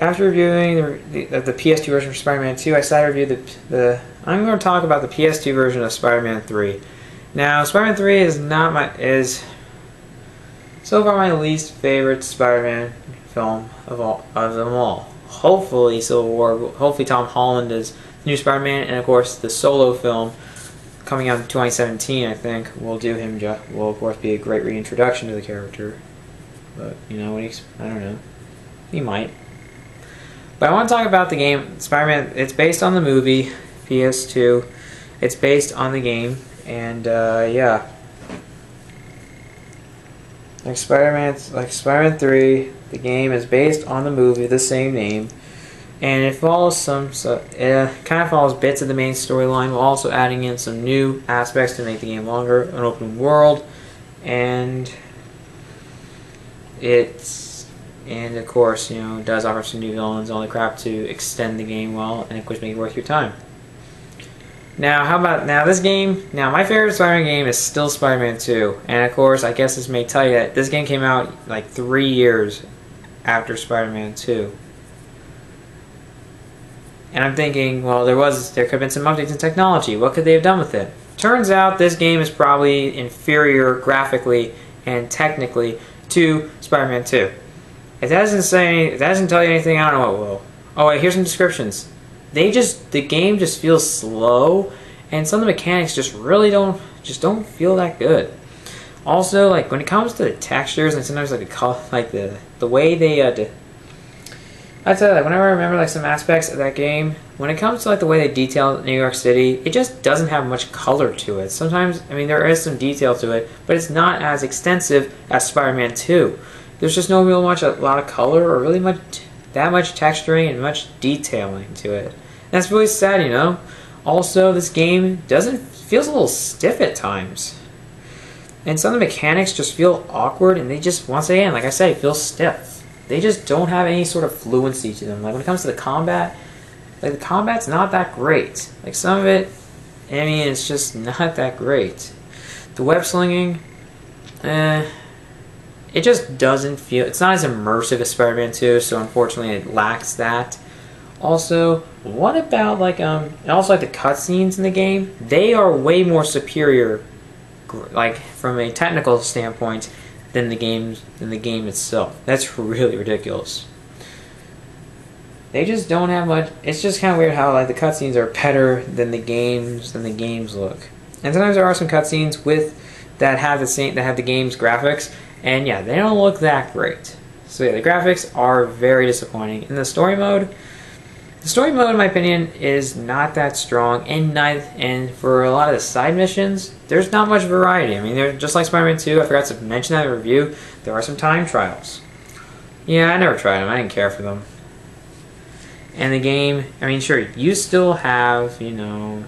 After reviewing the PS2 version of Spider-Man 2, I decided to review I'm going to talk about the PS2 version of Spider-Man 3. Now, Spider-Man 3 is so far my least favorite Spider-Man film of them all. Hopefully, hopefully Tom Holland is the new Spider-Man, and of course the solo film coming out in 2017, I think, will of course be a great reintroduction to the character. But you know, I don't know, he might. But I want to talk about the game Spider-Man. It's based on the movie PS2. It's based on the game, and yeah, like Spider-Man 3, the game is based on the movie, the same name, and it follows it kind of follows bits of the main storyline, while also adding in some new aspects to make the game longer, an open world, and of course, you know, it does offer some new villains, all the crap to extend the game well, and of course make it worth your time. Now, how about this game? Now, my favorite Spider-Man game is still Spider-Man 2, and of course, I guess this may tell you that this game came out like 3 years after Spider-Man 2. And I'm thinking, well, there could have been some updates in technology. What could they have done with it? Turns out this game is probably inferior graphically and technically to Spider-Man 2. If that doesn't tell you anything, I don't know what will. Oh wait, here's some descriptions. The game just feels slow, and some of the mechanics just really don't feel that good. Also, like when it comes to the textures and sometimes like the color, like the way they I tell you, like, whenever I remember like some aspects of that game, when it comes to like the way they detail New York City, it just doesn't have much color to it. Sometimes, I mean, there is some detail to it, but it's not as extensive as Spider-Man 2. There's just no real a lot of color or really that much texturing and much detailing to it. And that's really sad, you know. Also, this game feels a little stiff at times. And some of the mechanics just feel awkward, and they just, once again, like I said, feel stiff. They just don't have any sort of fluency to them. Like when it comes to the combat, like the combat's not that great. Like some of it, I mean, it's just not that great. The web slinging, it just doesn't feel, it's not as immersive as Spider-Man 2, so unfortunately it lacks that. Also, what about like and also like the cutscenes in the game? They are way more superior, like from a technical standpoint, than the game itself. That's really ridiculous. They just don't have much. It's just kind of weird how like the cutscenes are better than the games look. And sometimes there are some cutscenes that have the game's graphics, and yeah, they don't look that great. So yeah, the graphics are very disappointing. In the story mode, in my opinion, is not that strong, and for a lot of the side missions, there's not much variety. I mean, they're just like Spider-Man 2. I forgot to mention that in the review. There are some time trials. Yeah, I never tried them. I didn't care for them. And the game, I mean, sure, you still have, you know,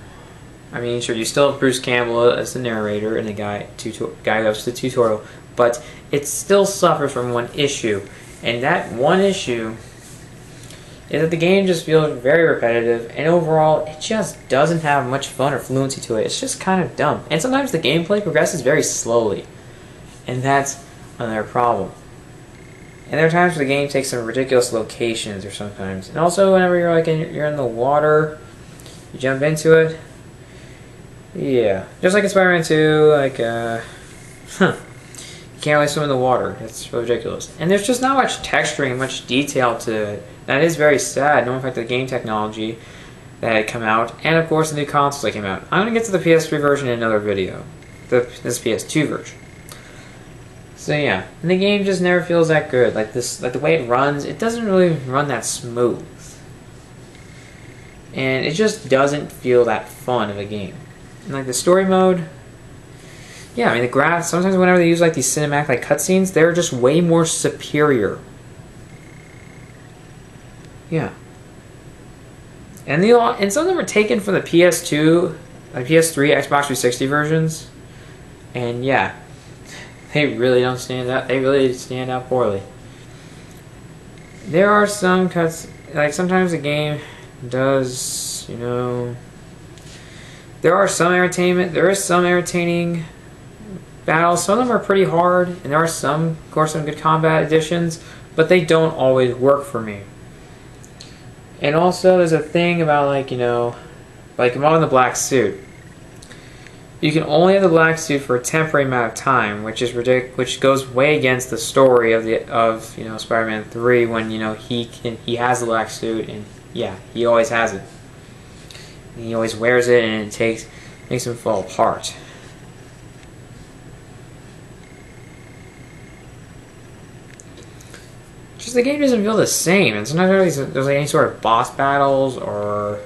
you still have Bruce Campbell as the narrator and the guy who hosts the tutorial, but it still suffers from one issue, and that one issue is that the game just feels very repetitive, and overall, it just doesn't have much fun or fluency to it. It's just kind of dumb. And sometimes the gameplay progresses very slowly, and that's another problem. And there are times where the game takes some ridiculous locations, or sometimes. And also, whenever you're like you're in the water, you jump into it. Yeah, just like in Spider-Man 2, like you can't really swim in the water. It's ridiculous. And there's just not much texturing, much detail to it. That is very sad, knowing the fact that the game technology that had come out, and of course the new consoles that came out. I'm going to get to the PS3 version in another video. This PS2 version. So yeah, and the game just never feels that good. Like the way it runs, it doesn't really run that smooth. And it just doesn't feel that fun of a game. And like the story mode, yeah, I mean the graphs, sometimes whenever they use like these cinematic like cutscenes, they're just way more superior. Yeah. And some of them are taken from the PS2, like PS3, Xbox 360 versions. And yeah, they really don't stand out. They really stand out poorly. There are some cuts, like sometimes the game does, you know, there is some entertaining battles. Some of them are pretty hard, and there are some, of course, some good combat additions, but they don't always work for me. And also, there's a thing about like like involving the black suit. You can only have the black suit for a temporary amount of time, which is which goes way against the story of Spider-Man 3 when he has the black suit and yeah, he always has it. And he always wears it and it makes him fall apart. Just the game doesn't feel the same, and sometimes there's like any sort of boss battles or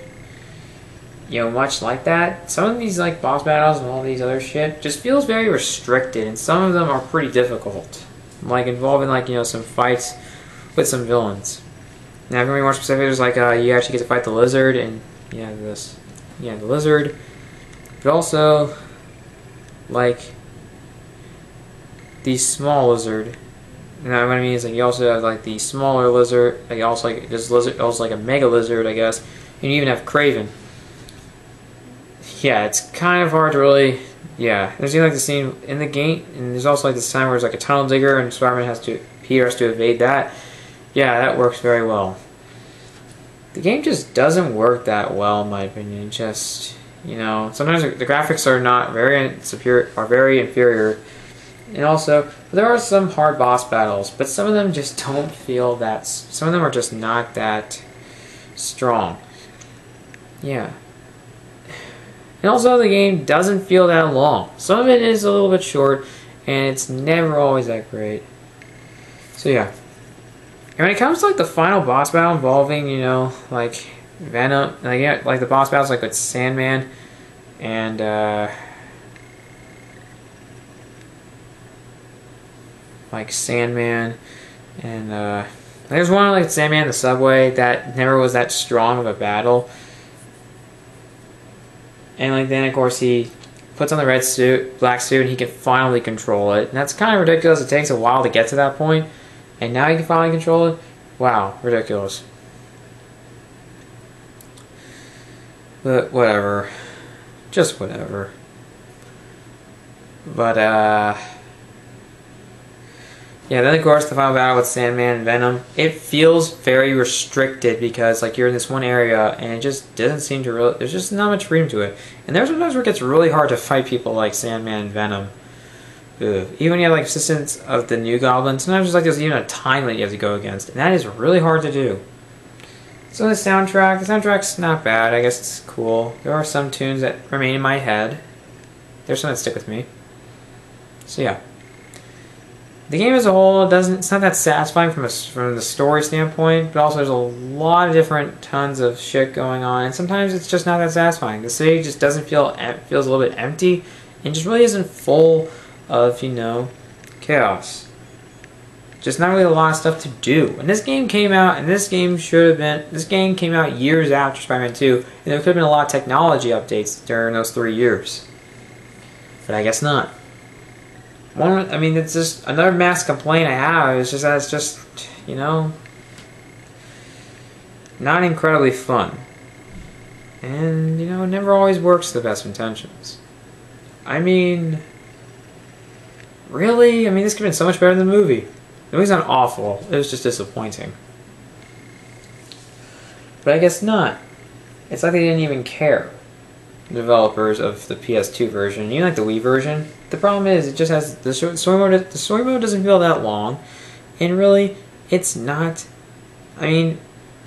much like that. Some of these like boss battles and all these other shit just feels very restricted, and some of them are pretty difficult, like involving like some fights with some villains. Now, if you're more specific, there's like you actually get to fight the lizard, and the lizard, but also like the small lizard. Now, what I mean is like you also have like the smaller lizard, like also like this lizard, also like a mega lizard, I guess, and you even have Kraven. Yeah, it's kind of hard to really. Yeah, there's even like the scene in the game, and there's also like this time where there's like a tunnel digger, and Peter has to evade that. Yeah, that works very well. The game just doesn't work that well, in my opinion. Just sometimes the graphics are not very inferior, and also there are some hard boss battles, but some of them just don't feel that. Some of them are just not that strong. Yeah. And also the game doesn't feel that long. Some of it is a little bit short, and it's never always that great. So yeah. And when it comes to like the final boss battle involving, like Venom, like the boss battles like with Sandman and there's one like Sandman in the subway that never was that strong of a battle. And like then of course he puts on the black suit, and he can finally control it. And that's kind of ridiculous. It takes a while to get to that point, and now he can finally control it. Wow, ridiculous. But whatever, just whatever. But yeah, then of course the final battle with Sandman and Venom, it feels very restricted because like you're in this one area and it just doesn't seem to really, there's just not much freedom to it. And there's sometimes where it gets really hard to fight people like Sandman and Venom. Ugh. Even when you have like assistance of the New Goblin, sometimes there's even a time limit you have to go against, and that is really hard to do. So the soundtrack's not bad, I guess it's cool. There are some tunes that remain in my head. There's some that stick with me. So yeah. The game as a whole it's not that satisfying from the story standpoint, but also there's a lot of different tons of shit going on, and sometimes it's just not that satisfying. The city just doesn't feels a little bit empty, and just really isn't full of chaos. Just not really a lot of stuff to do. And this game came out, and this game came out years after Spider-Man 2, and there could have been a lot of technology updates during those 3 years, but I guess not. It's just another mass complaint I have. It's just that it's just, not incredibly fun. And, it never always works to the best of intentions. Really? This could have been so much better than the movie. The movie's not awful. It was just disappointing. But I guess not. It's like they didn't even care. The developers of the PS2 version, even like the Wii version. The problem is it just has the story mode. The story mode doesn't feel that long, and really, it's not. It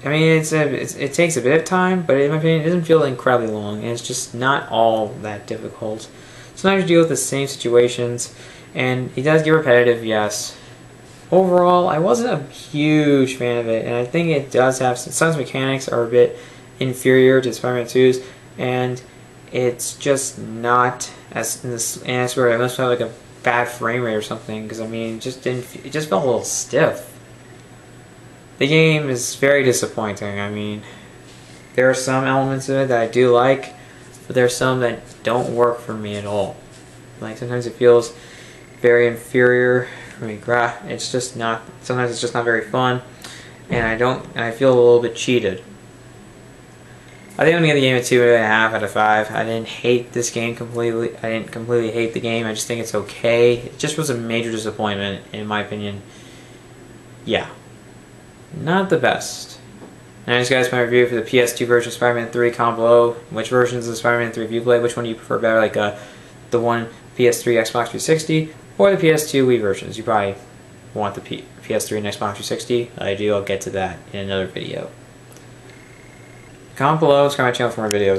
takes a bit of time, but in my opinion, it doesn't feel incredibly long, and it's just not all that difficult. Sometimes you deal with the same situations, and it does get repetitive, yes. Overall, I wasn't a huge fan of it, and I think it does have some mechanics are a bit inferior to Spider-Man 2's, and it's just not as in this. And I swear I must have like a bad frame rate or something because it just felt a little stiff. The game is very disappointing. There are some elements of it that I do like, but there are some that don't work for me at all. Like sometimes it feels very inferior. It's just not. Sometimes it's just not very fun, and I feel a little bit cheated. I think I'm gonna give the game a 2.5 out of 5. I didn't hate this game completely. I didn't completely hate the game. I just think it's okay. It just was a major disappointment, in my opinion. Yeah, not the best. And as guys, my review for the PS2 version of Spider-Man 3. Comment below which versions of Spider-Man 3 have you played, which one do you prefer better, like the one PS3, Xbox 360, or the PS2 Wii versions. You probably want the PS3 and Xbox 360. I do, I'll get to that in another video. Comment below, subscribe to my channel for more videos.